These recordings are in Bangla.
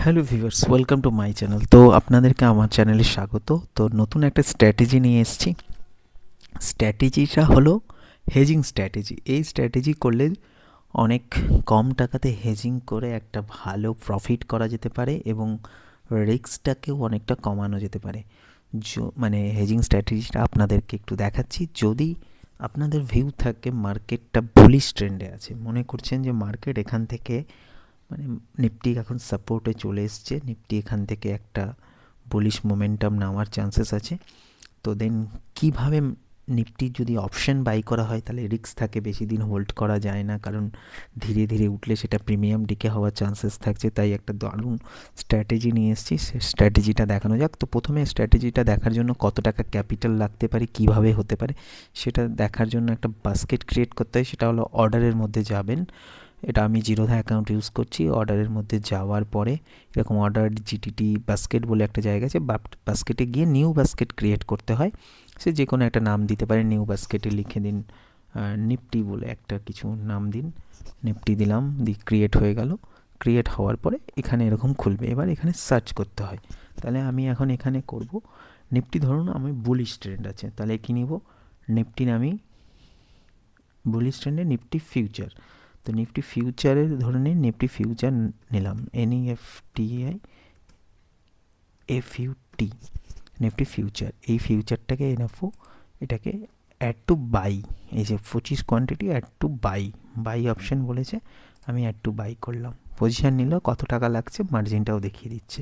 Hello viewers, welcome to my channel. তো আপনাদেরকে আমার চ্যানেলে স্বাগত। তো নতুন একটা স্ট্র্যাটেজি নিয়ে এসেছি। স্ট্র্যাটেজিটা হলো হেজিং স্ট্র্যাটেজি। এই স্ট্র্যাটেজি করলে অনেক কম টাকাতে হেজিং করে একটা ভালো প্রফিট করা যেতে পারে এবং রিস্কটাকেও অনেকটা কমানো যেতে পারে। মানে হেজিং স্ট্র্যাটেজিটা আপনাদেরকে একটু দেখাচ্ছি। যদি আপনাদের ভিউ থাকে মার্কেটটা বুলিশ ট্রেন্ডে আছে, মনে করছেন যে মার্কেট এখান থেকে মানে নিফটি এখন সাপোর্টে চলে এসছে, নিফটি এখান থেকে একটা বুলিশ মোমেন্টাম নেওয়ার চান্সেস আছে। তো দেন কিভাবে নিফটির যদি অপশন বাই করা হয় তাহলে রিস্ক থাকে, বেশি দিন হোল্ড করা যায় না, কারণ ধীরে ধীরে উঠলে সেটা প্রিমিয়াম ডিকে হওয়ার চান্সেস থাকছে। তাই একটা দারুণ স্ট্র্যাটেজি নিয়ে এসেছি, সে স্ট্র্যাটেজিটা দেখানো যাক। তো প্রথমে স্ট্র্যাটেজিটা দেখার জন্য কত টাকা ক্যাপিটাল লাগতে পারে, কিভাবে হতে পারে সেটা দেখার জন্য একটা বাস্কেট ক্রিয়েট করতে হয়। সেটা হলো অর্ডারের মধ্যে যাবেন। এটা আমি জিরোধা অ্যাকাউন্ট ইউজ করছি। অর্ডারের মধ্যে যাওয়ার পরে এরকম অর্ডার জিটিটি বাস্কেট বলে একটা জায়গা আছে, বাস্কেটে গিয়ে নিউ বাস্কেট ক্রিয়েট করতে হয়। সে যে কোনো একটা নাম দিতে পারে, নিউ বাস্কেটে লিখে দিন নিফটি বলে একটা কিছু নাম দিন, নিফটি দিলাম, ক্রিয়েট হয়ে গেল। ক্রিয়েট হওয়ার পরে এখানে এরকম খুলবে। এবার এখানে সার্চ করতে হয়। তাহলে আমি এখন এখানে করব নিফটি, ধরুন আমি বুলিশ ট্রেন্ড আছে, তাহলে কি নিব, নিফটির আমি বুলিশ ট্রেন্ডে নিফটি ফিউচার। তো নিফটি ফিউচারের ধরে নিন, নিফটি ফিউচার নিলাম, NEFTI FUT, নিফটি ফিউচার। এই ফিউচারটাকে এনএফও, এটাকে অ্যাড টু বাই, এই যে 25 quantity add to buy option বলেছে, আমি অ্যাড টু বাই করলাম। পজিশান নিল, কত টাকা লাগছে মার্জিনটাও দেখিয়ে দিচ্ছে।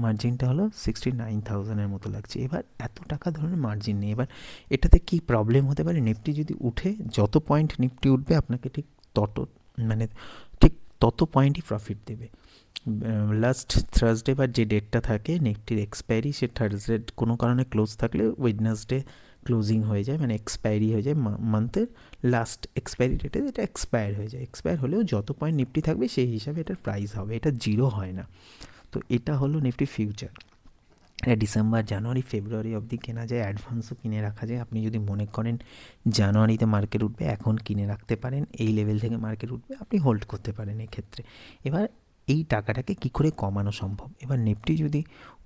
মার্জিনটা হলো 69,000-এর মতো লাগছে। এবার এত টাকা ধরনের মার্জিন নেই। এবার এটাতে কি প্রবলেম হতে পারে, নিফটি যদি উঠে, যত পয়েন্ট নিফটি উঠবে আপনাকে ঠিক তত মানে ঠিক তত পয়েন্টই প্রফিট দেবে। লাস্ট থার্সডে বা যে ডেটটা থাকে নিফটির এক্সপায়ারি, সে থার্সডে কোনো কারণে ক্লোজ থাকলে ওয়েডনেসডে ক্লোজিং হয়ে যায়, মানে এক্সপায়ারি হয়ে যায়, মান্থের লাস্ট এক্সপায়ারি ডেটে এটা এক্সপায়ার হয়ে যায়। এক্সপায়ার হলেও যত পয়েন্ট নিফটি থাকবে সেই হিসাবে এটার প্রাইস হবে, এটা জিরো হয় না। তো এটা হলো নিফটি ফিউচার। এটা ডিসেম্বর, জানুয়ারি, ফেব্রুয়ারি অবধি কেনা যায়, অ্যাডভান্সও কিনে রাখা যায়। আপনি যদি মনে করেন জানুয়ারিতে মার্কেট উঠবে, এখন কিনে রাখতে পারেন, এই লেভেল থেকে মার্কেট উঠবে, আপনি হোল্ড করতে পারেন এক্ষেত্রে। এবার এই টাকাটাকে কী করে কমানো সম্ভব, এবার নিফটি যদি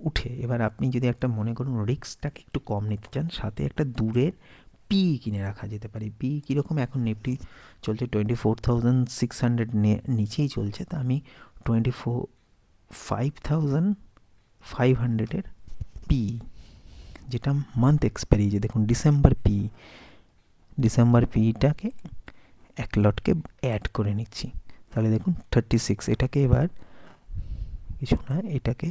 উঠে, এবার আপনি যদি একটা মনে করুন রিস্কটাকে একটু কম নিতে চান, সাথে একটা দূরের কিনে রাখা যেতে পারে। কীরকম, এখন নিফটি চলছে 24,600 নিচেই চলছে, তা আমি 5,500-এর যেটা মান্থ এক্সপায়ারি, যে দেখুন ডিসেম্বর পিটাকে এক লটকে অ্যাড করে নিচ্ছি। তাহলে দেখুন 36, এটাকে এবার কিছু না, এটাকে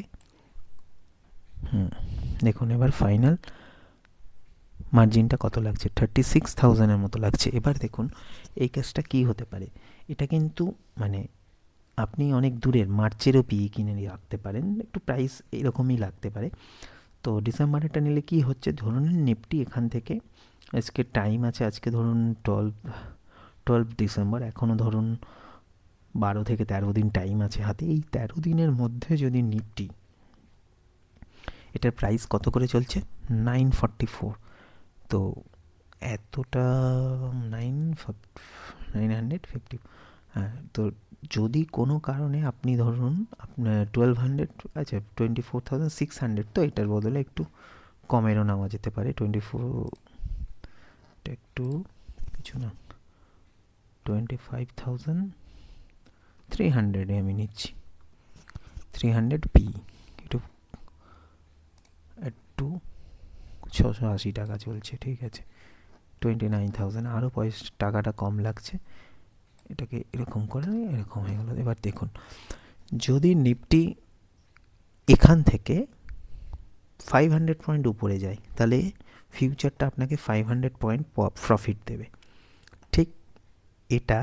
দেখুন এবার ফাইনাল মার্জিনটা কত লাগছে, 36,000-এর মতো লাগছে। এবার দেখুন এই কেসটা কি হতে পারে, এটা কিন্তু মানে আপনি অনেক দূরের মার্চেরও কিনে রাখতে পারেন, একটু প্রাইস এরকমই লাগতে পারে। তো ডিসেম্বরেরটা নিলে কি হচ্ছে, ধরুন নিফটি এখান থেকে, আজকে টাইম আছে, আজকে ধরুন 12 ডিসেম্বর, এখনও ধরুন 12 থেকে 13 দিন টাইম আছে হাতে। এই 13 দিনের মধ্যে যদি নিফটি, এটার প্রাইস কত করে চলছে, 944, তো এতটা 950, হ্যাঁ। তো যদি কোনো কারণে আপনি ধরুন আপনার 1200, আচ্ছা 24,600, তো এটার বদলে একটু কমেরও নেওয়া যেতে পারে। 24 একটু কিছু না, 25,300-এ আমি নিচ্ছি, 300 একটু 680 টাকা চলছে, ঠিক আছে। 29,000, আরও টাকাটা কম লাগছে, এটাকে এরকম করে এরকম হয়ে গেল। এবার দেখুন যদি নিফটি এখান থেকে 500 পয়েন্ট উপরে যায়, তাহলে ফিউচারটা আপনাকে 500 পয়েন্ট প্রফিট দেবে। ঠিক এটা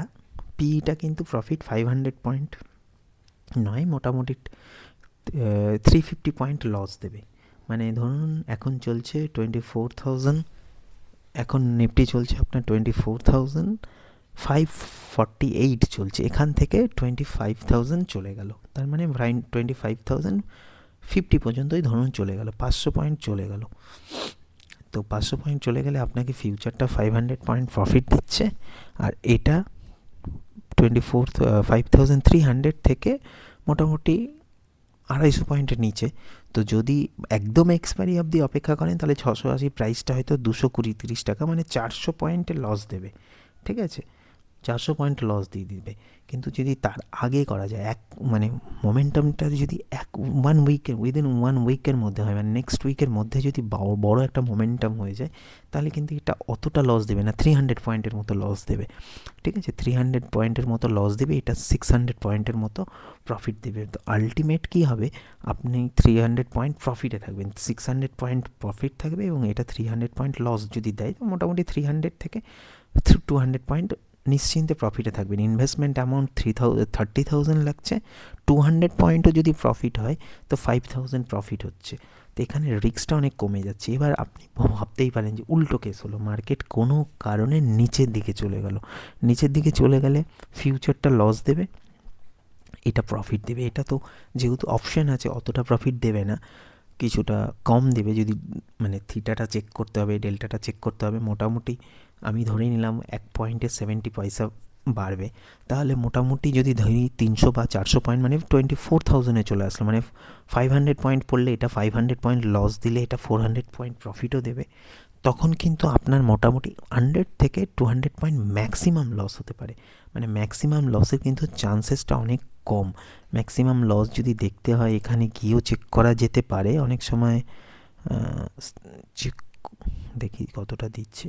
পিইটা কিন্তু প্রফিট 500 পয়েন্ট নয়, মোটামুটি 350 পয়েন্ট লস দেবে। মানে ধরুন এখন চলছে 24,000, এখন নিফটি চলছে আপনার 24,548 চলছে, এখান থেকে 25,000 চলে গেল, তার মানে 25,050 পর্যন্তই ধরুন চলে গেল, 500 পয়েন্ট চলে গেল। তো 500 পয়েন্ট চলে গেলে আপনাকে ফিউচারটা 500 পয়েন্ট প্রফিট দিচ্ছে, আর এটা 5,300 থেকে মোটামুটি 250 পয়েন্টের নিচে। তো যদি একদম এক্সপায়ারি অবধি অপেক্ষা করেন তাহলে 680 প্রাইসটা হয়তো 220-30 টাকা, মানে 400 পয়েন্টের লস দেবে। ঠিক আছে, 400 পয়েন্ট লস দিয়ে দিবে। কিন্তু যদি তার আগে করা যায়, মানে মোমেন্টামটা যদি 1 উইকের উইদিন 1 উইকের মধ্যে হয়, মানে নেক্সট উইকের মধ্যে যদি বড় একটা মোমেন্টাম হয়ে যায়, তাহলে কিন্তু এটা অতটা লস দেবে না, 300 পয়েন্টের মতো লস দেবে। ঠিক আছে, 300 পয়েন্টের মতো লস দেবে, এটা 600 পয়েন্টের মতো প্রফিট দেবে। তো আলটিমেট কী হবে, আপনি 300 পয়েন্ট প্রফিটে থাকবেন, 600 পয়েন্ট প্রফিট থাকবে, এবং এটা 300 পয়েন্ট লস যদি দেয়, তো মোটামুটি 300 থেকে 200 পয়েন্ট নিশ্চিন্তে প্রফিটে থাকবেন। ইনভেস্টমেন্ট অ্যামাউন্ট 30,000 লাগছে, 200 পয়েন্টও যদি প্রফিট হয় তো 5,000 প্রফিট হচ্ছে। তো এখানে রিস্কটা অনেক কমে যাচ্ছে। এবার আপনি ভাবতেই পারেন যে উল্টো কেস হলো, মার্কেট কোনো কারণে নিচের দিকে চলে গেল, নিচের দিকে চলে গেলে ফিউচারটা লস দেবে, এটা প্রফিট দেবে। এটা তো যেহেতু অপশন আছে অতটা প্রফিট দেবে না, কিছুটা কম দেবে। যদি মানে থিটাটা চেক করতে হবে, ডেল্টাটা চেক করতে হবে, মোটামুটি আমি ধরে নিলাম 1 পয়েন্টে 70 পয়সা বাড়বে, তাহলে মোটামুটি যদি ধরি 300 বা 400 পয়েন্ট, মানে 24,000-এ চলে আসলো, মানে 500 পয়েন্ট পড়লে এটা 500 পয়েন্ট লস দিলে এটা 400 পয়েন্ট প্রফিটও দেবে। তখন কিন্তু আপনার মোটামুটি 100 থেকে 200 পয়েন্ট ম্যাক্সিমাম লস হতে পারে, মানে ম্যাক্সিমাম লসের কিন্তু চান্সেসটা অনেক কম। ম্যাক্সিমাম লস যদি দেখতে হয় এখানে গিয়েও চেক করা যেতে পারে অনেক সময়। চেক দেখি কতটা দিচ্ছে,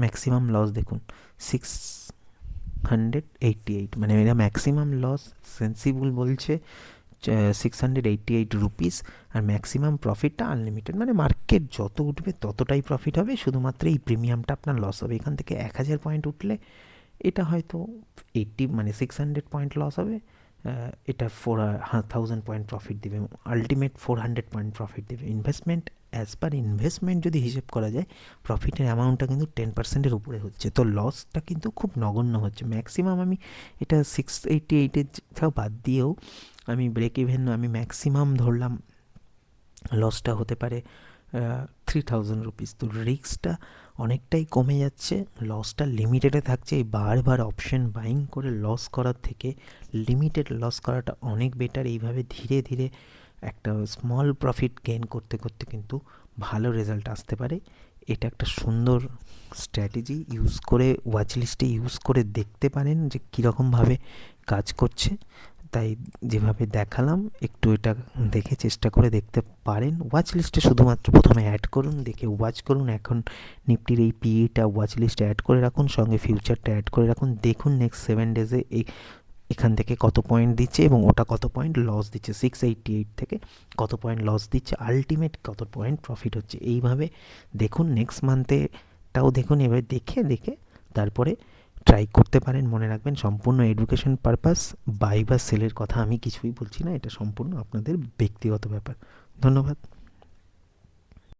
ম্যাক্সিমাম লস দেখুন 688, মানে এরা ম্যাক্সিমাম লস সেন্সিবল বলছে 688 রুপিস, আর ম্যাক্সিমাম প্রফিটটা আনলিমিটেড, মানে মার্কেট যত উঠবে ততটাই প্রফিট হবে, শুধুমাত্র এই প্রিমিয়ামটা আপনার লস হবে। এখান থেকে 1000 পয়েন্ট উঠলে এটা হয়তো 80, মানে 600 পয়েন্ট লস হবে, এটা 4,000 পয়েন্ট প্রফিট দেবে, আলটিমেট 400 পয়েন্ট প্রফিট দেবে। ইনভেস্টমেন্ট অ্যাজ পার ইনভেস্টমেন্ট যদি হিসেব করা যায়, প্রফিটের অ্যামাউন্টটা কিন্তু 10%-এর উপরে হচ্ছে, তো লসটা কিন্তু খুব নগণ্য হচ্ছে। ম্যাক্সিমাম আমি এটা 688-এর বাদ দিয়েও আমি ব্রেক ইভেন, আমি ম্যাক্সিমাম ধরলাম লসটা হতে পারে 3,000 রুপিস। তো রিস্কটা অনেকটাই কমে যাচ্ছে, লসটা লিমিটেডে থাকছে। এই বারবার অপশন বাইং করে লস করার থেকে লিমিটেড লস করাটা অনেক বেটার। এইভাবে ধীরে ধীরে একটা স্মল প্রফিট গেইন করতে করতে কিন্তু ভালো রেজাল্ট আসতে পারে। এটা একটা সুন্দর স্ট্র্যাটেজি, ইউজ করে ওয়াচ লিস্টে ইউজ করে দেখতে পারেন যে কীরকমভাবে কাজ করছে। তাই যেভাবে দেখালাম একটু এটা দেখে চেষ্টা করে দেখতে পারেন। ওয়াচ লিস্টে শুধুমাত্র প্রথমে অ্যাড করুন, দেখে ওয়াচ করুন। এখন নিফটির এই পিইটা ওয়াচ লিস্টে অ্যাড করে রাখুন, সঙ্গে ফিউচারটা অ্যাড করে রাখুন। দেখুন নেক্সট 7 ডেজে এখান থেকে কত পয়েন্ট দিচ্ছে এবং ওটা কত পয়েন্ট লস দিচ্ছে, 688 থেকে কত পয়েন্ট লস দিচ্ছে, আলটিমেট কত পয়েন্ট প্রফিট হচ্ছে। এইভাবে দেখুন, নেক্সট মান্থেটাও দেখুন, এভাবে দেখে দেখে তারপরে ট্রাই করতে পারেন। মনে রাখবেন সম্পূর্ণ এডুকেশন পারপাস, বাই বা সেলের কথা আমি কিছুই বলছি না, এটা সম্পূর্ণ আপনাদের ব্যক্তিগত ব্যাপার। ধন্যবাদ।